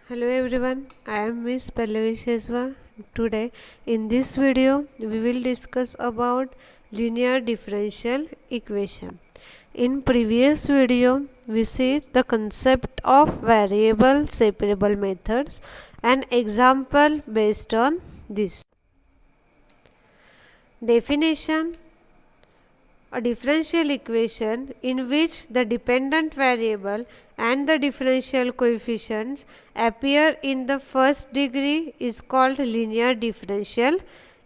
Hello everyone, I am Miss Pallavi Shezwa. Today in this video we will discuss about linear differential equation. In previous video we see the concept of variable separable methods and example based on this. Definition: a differential equation in which the dependent variable and the differential coefficients appear in the first degree is called linear differential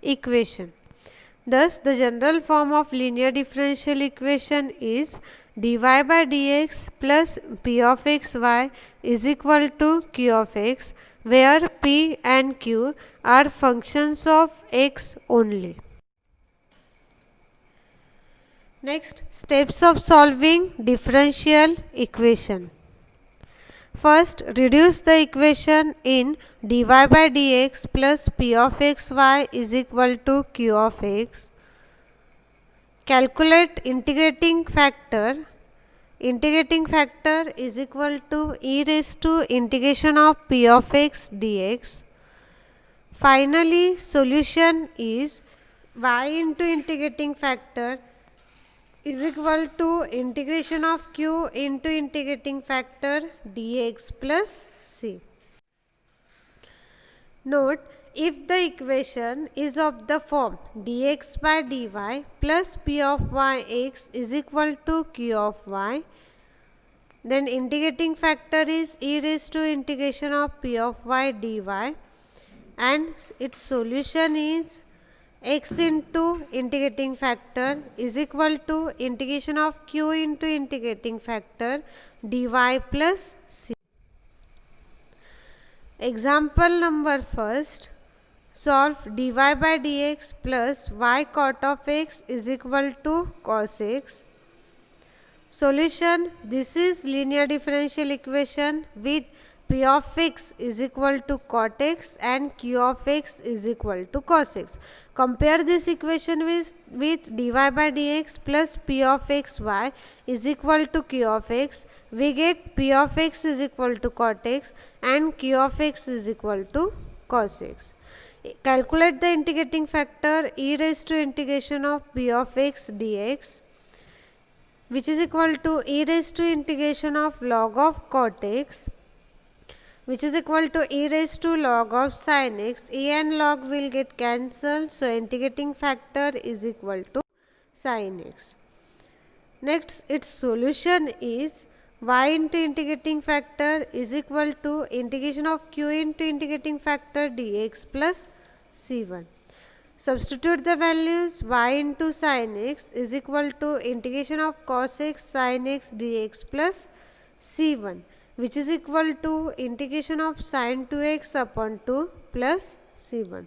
equation. Thus, the general form of linear differential equation is dy by dx plus p of xy is equal to q of x, where p and q are functions of x only. Next, steps of solving differential equation. First, reduce the equation in dy by dx plus p of xy is equal to q of x. Calculate integrating factor. Integrating factor is equal to e raised to integration of p of x dx. Finally, solution is y into integrating factor is equal to integration of q into integrating factor dx plus c. Note, if the equation is of the form dx by dy plus p of yx is equal to q of y, then integrating factor is e raised to integration of p of y dy and its solution is x into integrating factor is equal to integration of q into integrating factor dy plus c. Example number first, solve dy by dx plus y cot of x is equal to cos x. Solution: this is linear differential equation with p of x is equal to cot x and q of x is equal to cos x. Compare this equation with dy by dx plus p of xy is equal to q of x. We get p of x is equal to cot x and q of x is equal to cos x. Calculate the integrating factor e raised to integration of p of x dx, which is equal to e raised to integration of log of cot x, which is equal to e raised to log of sin x. E and log will get cancelled, so integrating factor is equal to sin x. Next, its solution is y into integrating factor is equal to integration of q into integrating factor dx plus c1. Substitute the values. Y into sin x is equal to integration of cos x sin x dx plus c1, which is equal to integration of sin 2x upon 2 plus c1.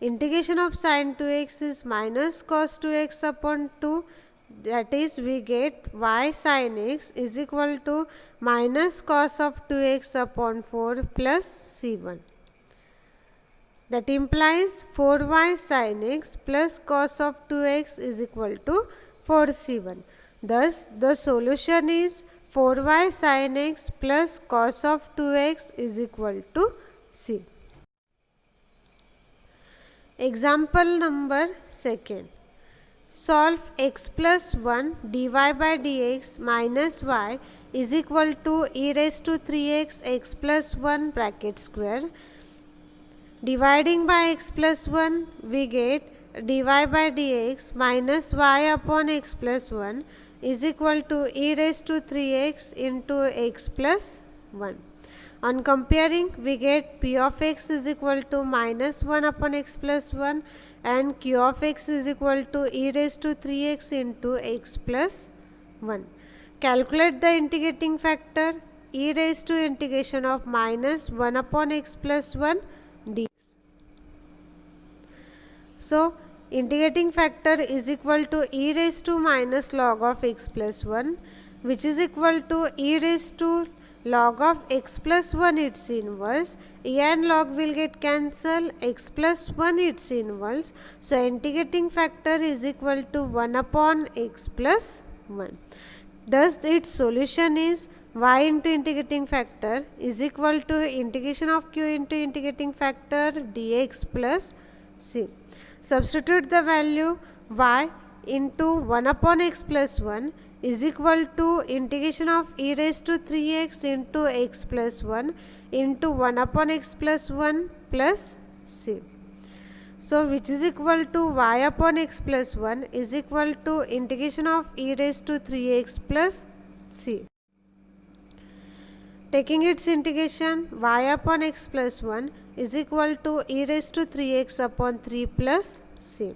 Integration of sin 2x is minus cos 2x upon 2, that is we get y sin x is equal to minus cos of 2x upon 4 plus c1. That implies 4y sin x plus cos of 2x is equal to 4c1. Thus, the solution is 4y sin x plus cos of 2x is equal to c. Example number second. Solve x plus 1 dy by dx minus y is equal to e raised to 3x x plus 1 bracket square. Dividing by x plus 1, we get dy by dx minus y upon x plus 1 is equal to e raised to 3x into x plus 1. On comparing, we get p of x is equal to minus 1 upon x plus 1 and q of x is equal to e raised to 3x into x plus 1. Calculate the integrating factor e raised to integration of minus 1 upon x plus 1 dx. So, integrating factor is equal to e raised to minus log of x plus 1, which is equal to e raised to log of x plus 1 its inverse. E and log will get cancelled, x plus 1 its inverse. So, integrating factor is equal to 1 upon x plus 1. Thus, its solution is y into integrating factor is equal to integration of q into integrating factor dx plus c. Substitute the value y into 1 upon x plus 1 is equal to integration of e raised to 3x into x plus 1 into 1 upon x plus 1 plus c. So, which is equal to y upon x plus 1 is equal to integration of e raised to 3x plus c. Taking its integration, y upon x plus 1 is equal to e raised to 3x upon 3 plus c.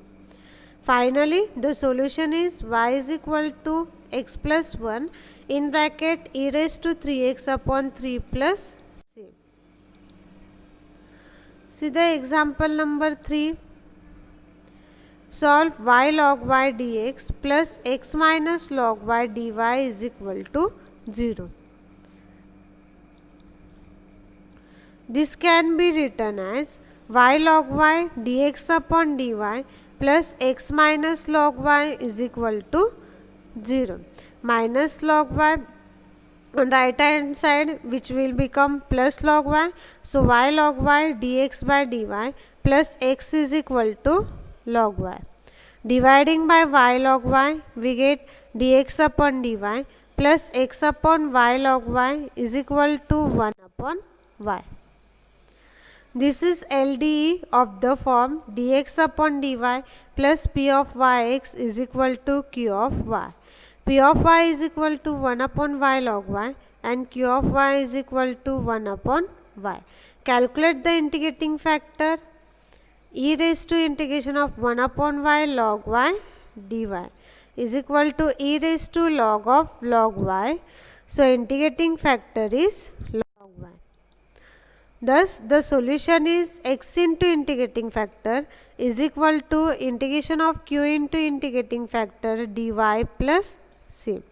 Finally, the solution is y is equal to x plus 1 in bracket e raised to 3x upon 3 plus c. See the example number 3. Solve y log y dx plus x minus log y dy is equal to 0. This can be written as y log y dx upon dy plus x minus log y is equal to 0. Minus log y on right hand side, which will become plus log y. So, y log y dx by dy plus x is equal to log y. Dividing by y log y, we get dx upon dy plus x upon y log y is equal to 1 upon y. This is LDE of the form dx upon dy plus p of yx is equal to q of y. P of y is equal to 1 upon y log y and q of y is equal to 1 upon y. Calculate the integrating factor. E raised to integration of 1 upon y log y dy is equal to e raised to log of log y. So, integrating factor is log y. Thus, the solution is x into integrating factor is equal to integration of q into integrating factor dy plus c.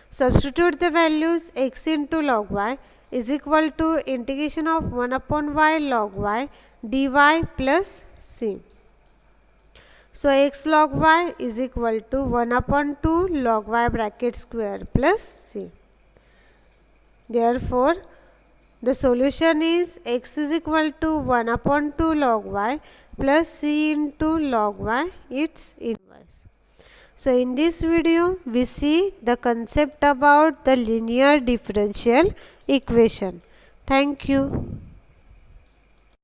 Substitute the values x into log y is equal to integration of 1 upon y log y dy plus c. So, x log y is equal to 1 upon 2 log y bracket square plus c. Therefore, the solution is x is equal to 1 upon 2 log y plus c into log y, its inverse. So, in this video, we see the concept about the linear differential equation. Thank you.